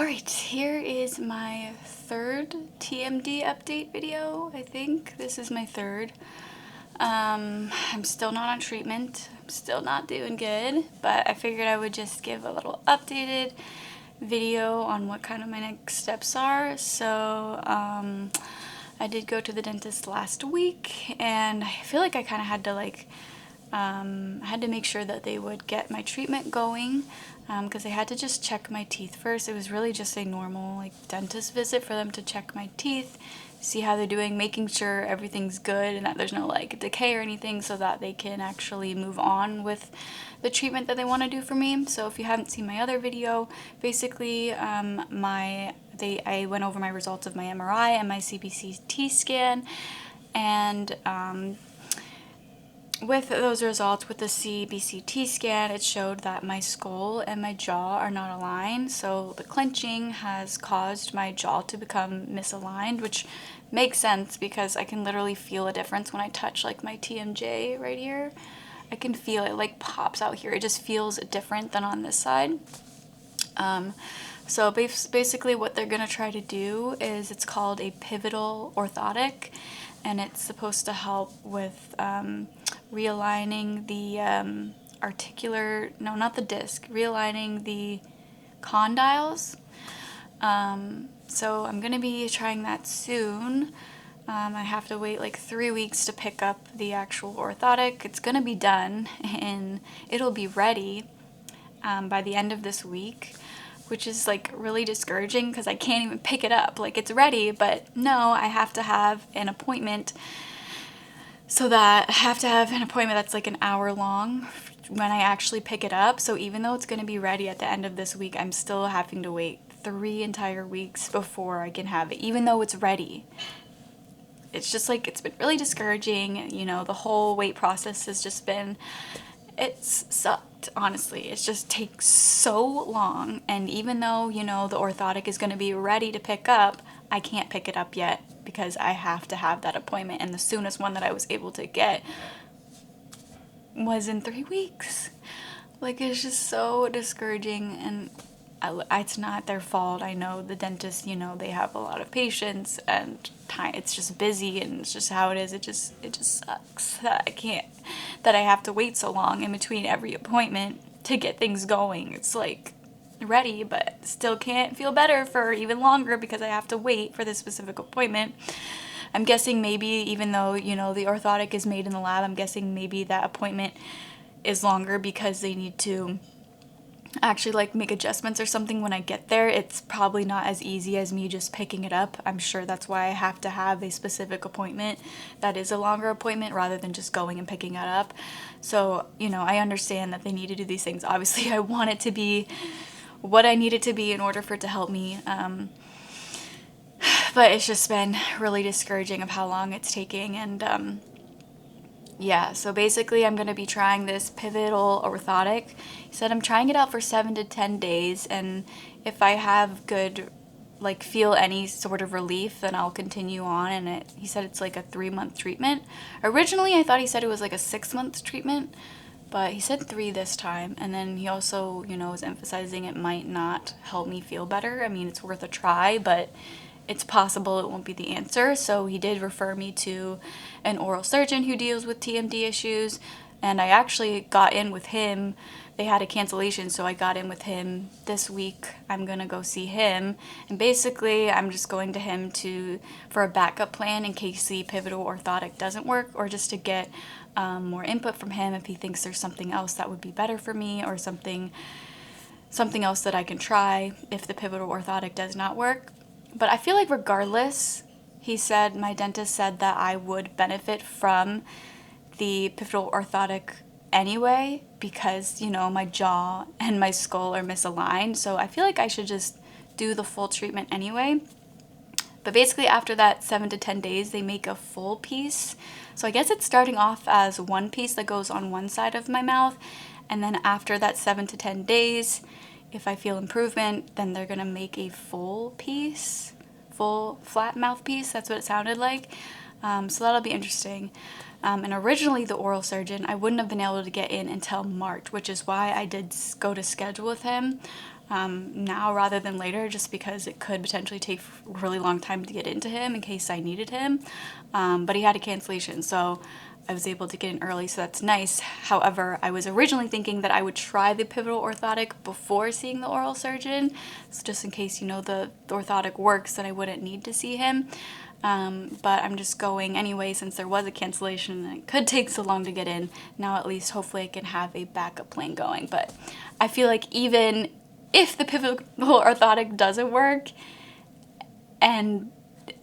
Alright, here is my third TMD update video, I think. This is my third. I'm still not on treatment. I'm still not doing good, but I figured I would just give a little updated video on what kind of my next steps are. So, I did go to the dentist last week, and I feel like I kind of had to I had to make sure that they would get my treatment going because they had to just check my teeth first. It was really just a normal dentist visit for them to check my teeth, see how they're doing, making sure everything's good and that there's no decay or anything, so that they can actually move on with the treatment that they want to do for me. So if you haven't seen my other video, basically I went over my results of my MRI and my CBCT scan, and with those results, with the CBCT scan, it showed that my skull and my jaw are not aligned. So the clenching has caused my jaw to become misaligned, which makes sense because I can literally feel a difference when I touch my TMJ right here. I can feel it pops out here. It just feels different than on this side. So basically what they're going to try to do is, it's called a pivotal orthotic, and it's supposed to help with realigning the realigning the condyles. So I'm going to be trying that soon. I have to wait 3 weeks to pick up the actual orthotic. It's going to be done and it'll be ready by the end of this week, which is really discouraging because I can't even pick it up. It's ready, but no, I have to have an appointment. So that I have to have an appointment that's an hour long when I actually pick it up. So even though it's going to be ready at the end of this week, I'm still having to wait 3 entire weeks before I can have it, even though it's ready. It's just it's been really discouraging. The whole wait process has just been, it's sucked, honestly. It just takes so long, and even though, the orthotic is going to be ready to pick up, I can't pick it up yet because I have to have that appointment, and the soonest one that I was able to get was in 3 weeks. It's just so discouraging, and it's not their fault. I know the dentist, they have a lot of patience and time. It's just busy, and it's just how it is. It just sucks that I have to wait so long in between every appointment to get things going. It's ready, but still can't feel better for even longer because I have to wait for this specific appointment. I'm guessing maybe, even though, the orthotic is made in the lab, I'm guessing maybe that appointment is longer because they need to actually make adjustments or something when I get there. It's probably not as easy as me just picking it up. I'm sure that's why I have to have a specific appointment that is a longer appointment rather than just going and picking it up. So, I understand that they need to do these things. Obviously, I want it to be what I need it to be in order for it to help me. But it's just been really discouraging of how long it's taking, and yeah, so basically I'm going to be trying this pivotal orthotic. He said I'm trying it out for 7 to 10 days, and if I have good, feel any sort of relief, then I'll continue on. And he said it's a 3-month treatment. Originally I thought he said it was a 6-month treatment, but he said 3 this time. And then he also, was emphasizing it might not help me feel better. I mean, it's worth a try, but it's possible it won't be the answer. So he did refer me to an oral surgeon who deals with TMD issues, and I actually got in with him. They had a cancellation, so I got in with him this week. I'm gonna go see him, and basically I'm just going to him for a backup plan in case the pivotal orthotic doesn't work, or just to get more input from him if he thinks there's something else that would be better for me, or something else that I can try if the pivotal orthotic does not work. But I feel regardless, my dentist said that I would benefit from the pivotal orthotic anyway because, my jaw and my skull are misaligned. So I feel I should just do the full treatment anyway. But basically after that 7 to 10 days, they make a full piece. So I guess it's starting off as one piece that goes on one side of my mouth. And then after that 7 to 10 days, if I feel improvement, then they're going to make a full piece, full flat mouthpiece. That's what it sounded like. So that'll be interesting. And originally the oral surgeon, I wouldn't have been able to get in until March, which is why I did go to schedule with him now rather than later, just because it could potentially take a really long time to get into him in case I needed him. But he had a cancellation, so I was able to get in early, so that's nice. However, I was originally thinking that I would try the pivotal orthotic before seeing the oral surgeon, so just in case, you know, the orthotic works, then I wouldn't need to see him. But I'm just going anyway since there was a cancellation and it could take so long to get in. Now at least hopefully I can have a backup plan going. But I feel like even if the pivotal orthotic doesn't work, and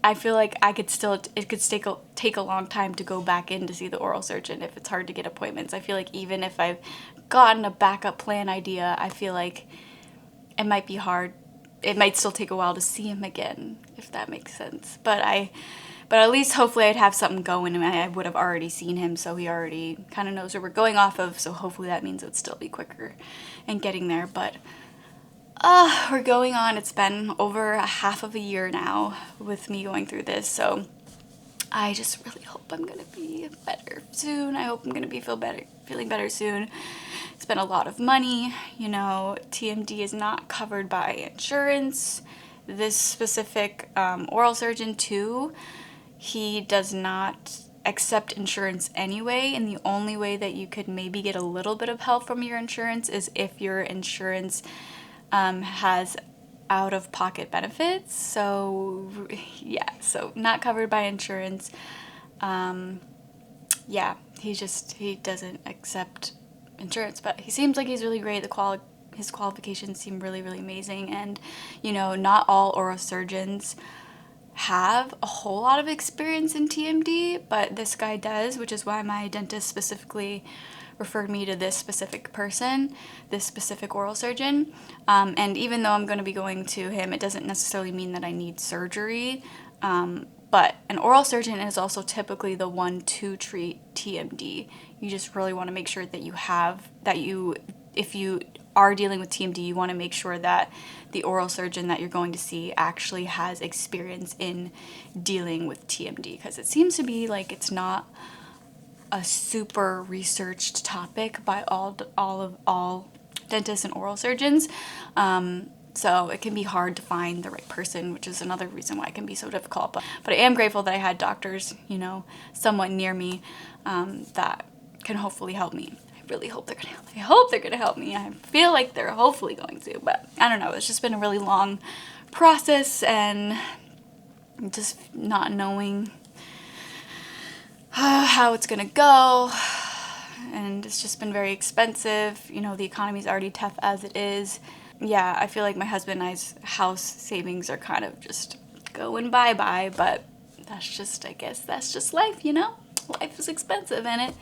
I feel like it could take a long time to go back in to see the oral surgeon if it's hard to get appointments. I feel like even if I've gotten a backup plan idea, I feel like it might be hard. It might still take a while to see him again, if that makes sense. But at least hopefully I'd have something going, and I would have already seen him, so he already kind of knows where we're going off of, so hopefully that means it would still be quicker in getting there. But we're going on. It's been over a half of a year now with me going through this, so I just really hope I'm gonna be better soon. I hope I'm gonna be feeling better soon. It's been a lot of money. You know, TMD is not covered by insurance. This specific oral surgeon too, he does not accept insurance anyway, and the only way that you could maybe get a little bit of help from your insurance is if your insurance has out-of-pocket benefits. So yeah, so not covered by insurance. Yeah, he doesn't accept insurance, but he seems like he's really great. His qualifications seem really, really amazing, and you know, not all oral surgeons have a whole lot of experience in TMD, but this guy does, which is why my dentist specifically referred me to this specific person, this specific oral surgeon. And even though I'm going to be going to him, it doesn't necessarily mean that I need surgery. But an oral surgeon is also typically the one to treat TMD. You just really want to make sure that if you are dealing with TMD, you want to make sure that the oral surgeon that you're going to see actually has experience in dealing with TMD, because it seems to be like it's not a super researched topic by all dentists and oral surgeons. So it can be hard to find the right person, which is another reason why it can be so difficult. But I am grateful that I had doctors, you know, somewhat near me, that can hopefully help me. I really hope they're gonna help me. I hope they're gonna help me. I feel like they're hopefully going to, but I don't know. It's just been a really long process, and just not knowing how it's gonna go, and it's just been very expensive. You know, the economy's already tough as it is. Yeah, I feel like my husband and I's house savings are kind of just going bye-bye, but I guess that's just life, you know? Life is expensive, and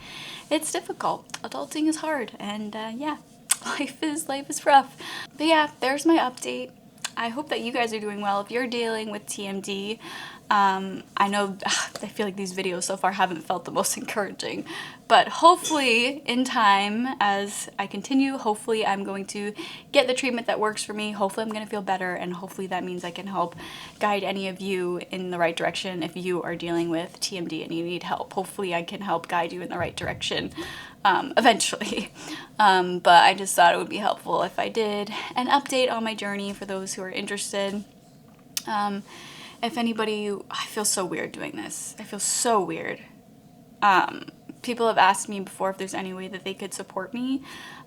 it's difficult. Adulting is hard, and yeah, life is rough. But yeah, there's my update. I hope that you guys are doing well. If you're dealing with TMD, I know, I feel like these videos so far haven't felt the most encouraging, but hopefully in time, as I continue, hopefully I'm going to get the treatment that works for me. Hopefully I'm going to feel better, and hopefully that means I can help guide any of you in the right direction if you are dealing with TMD and you need help. Hopefully I can help guide you in the right direction eventually. But I just thought it would be helpful if I did an update on my journey for those who are interested. If anybody, I feel so weird doing this. I feel so weird. People have asked me before if there's any way that they could support me.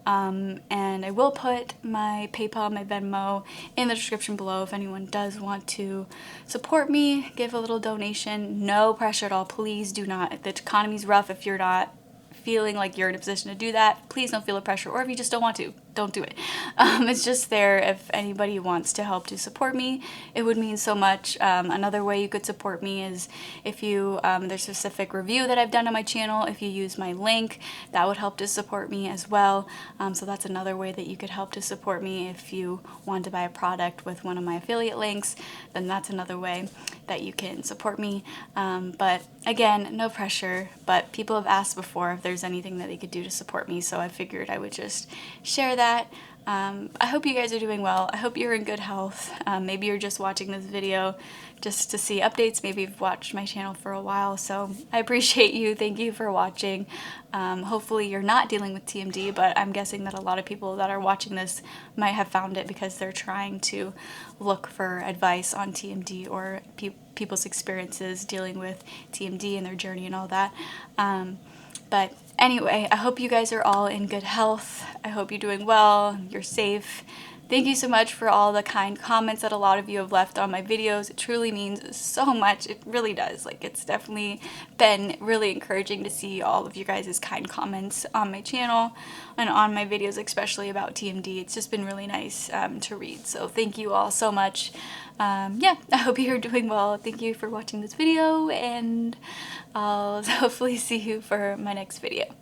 And I will put my PayPal, my Venmo in the description below if anyone does want to support me, give a little donation. No pressure at all. Please do not. If the economy's rough, if you're not feeling like you're in a position to do that, please don't feel the pressure, or if you just don't want to, don't do it. It's just there if anybody wants to help to support me. It would mean so much. Another way you could support me is if you, there's a specific review that I've done on my channel. If you use my link, that would help to support me as well. So that's another way that you could help to support me. If you want to buy a product with one of my affiliate links, then that's another way that you can support me. But again, no pressure, but people have asked before if there's anything that they could do to support me, so I figured I would just share that. I hope you guys are doing well. I hope you're in good health. Maybe you're just watching this video just to see updates. Maybe you've watched my channel for a while, so I appreciate you. Thank you for watching. Hopefully you're not dealing with TMD, but I'm guessing that a lot of people that are watching this might have found it because they're trying to look for advice on TMD or people's experiences dealing with TMD and their journey and all that. But anyway, I hope you guys are all in good health. I hope you're doing well, you're safe. Thank you so much for all the kind comments that a lot of you have left on my videos. It truly means so much. It really does. Like, it's definitely been really encouraging to see all of you guys' kind comments on my channel and on my videos, especially about TMD. It's just been really nice to read. So thank you all so much. Yeah, I hope you're doing well. Thank you for watching this video, and I'll hopefully see you for my next video.